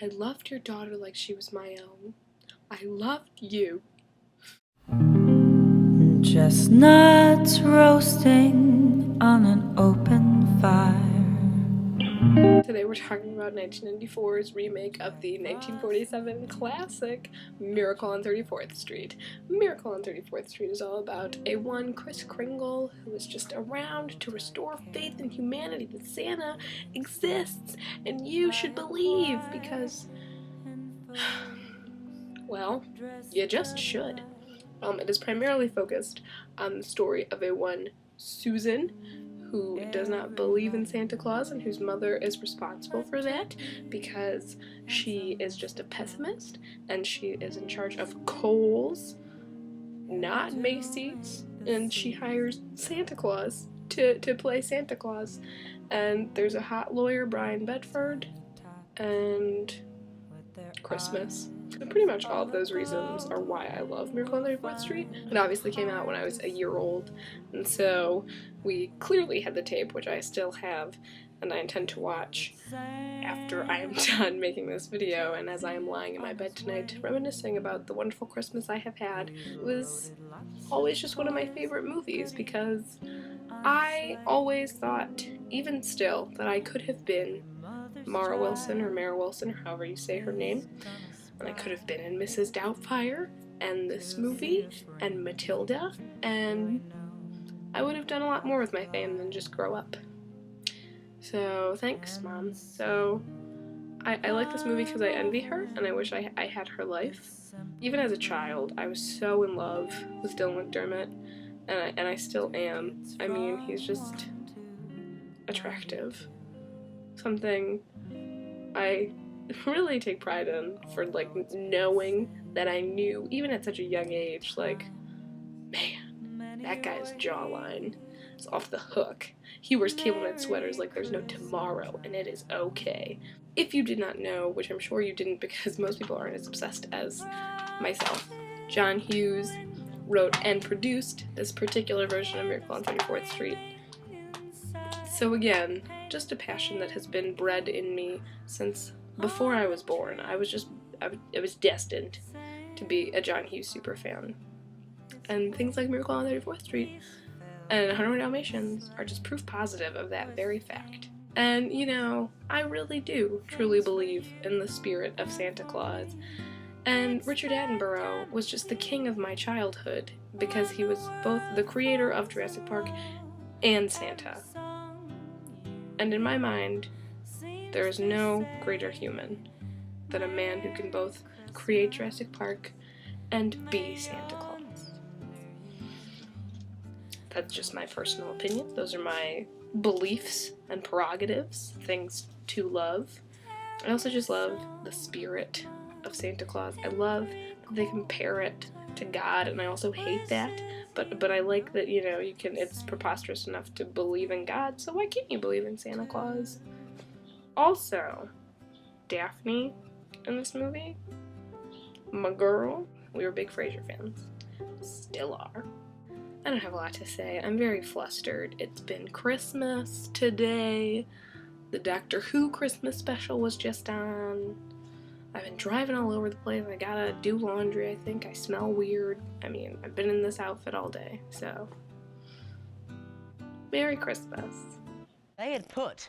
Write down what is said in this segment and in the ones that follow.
I loved your daughter like she was my own. I loved you. Chestnuts roasting on an open fire. Today we're talking about 1994's remake of the 1947 classic Miracle on 34th Street. Miracle on 34th Street is all about a one Kris Kringle who is just around to restore faith in humanity that Santa exists and you should believe because, well, you just should. It is primarily focused on the story of a one Susan who does not believe in Santa Claus and whose mother is responsible for that because she is just a pessimist and she is in charge of Kohl's, not Macy's, and she hires Santa Claus to play Santa Claus. And there's a hot lawyer, Brian Bedford, and Christmas. So pretty much all of those reasons are why I love Miracle on 34th Street. It obviously came out when I was a year old, and so we clearly had the tape, which I still have, and I intend to watch after I am done making this video, and as I am lying in my bed tonight reminiscing about the wonderful Christmas I have had. It was always just one of my favorite movies because I always thought, even still, that I could have been Mara Wilson or Mara Wilson or however you say her name. And I could have been in Mrs. Doubtfire and this movie and Matilda, and I would have done a lot more with my fame than just grow up. So thanks, Mom. So I like this movie because I envy her and I wish I had her life. Even as a child, I was so in love with Dylan McDermott, and I still am. I mean, he's just attractive. Something I really take pride in for like knowing that I knew even at such a young age, like, man, that guy's jawline is off the hook. He wears cable knit sweaters like there's no tomorrow, and it is okay. If you did not know, which I'm sure you didn't because most people aren't as obsessed as myself, John Hughes wrote and produced this particular version of Miracle on 34th Street. So again, just a passion that has been bred in me since before I was born. I was destined to be a John Hughes superfan. And things like Miracle on 34th Street and 101 Dalmatians are just proof positive of that very fact. And, you know, I really do truly believe in the spirit of Santa Claus. And Richard Attenborough was just the king of my childhood because he was both the creator of Jurassic Park and Santa. And in my mind, there is no greater human than a man who can both create Jurassic Park and be Santa Claus. That's just my personal opinion. Those are my beliefs and prerogatives, things to love. I also just love the spirit of Santa Claus. I love that they compare it to God, and I also hate that. But I like that, you know, it's preposterous enough to believe in God, so why can't you believe in Santa Claus? Also, Daphne in this movie, my girl, we were big Frasier fans. Still are. I don't have a lot to say. I'm very flustered. It's been Christmas today. The Doctor Who Christmas special was just on. I've been driving all over the place. I gotta do laundry, I think. I smell weird. I mean, I've been in this outfit all day, so. Merry Christmas. They had put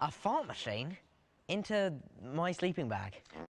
a fart machine into my sleeping bag.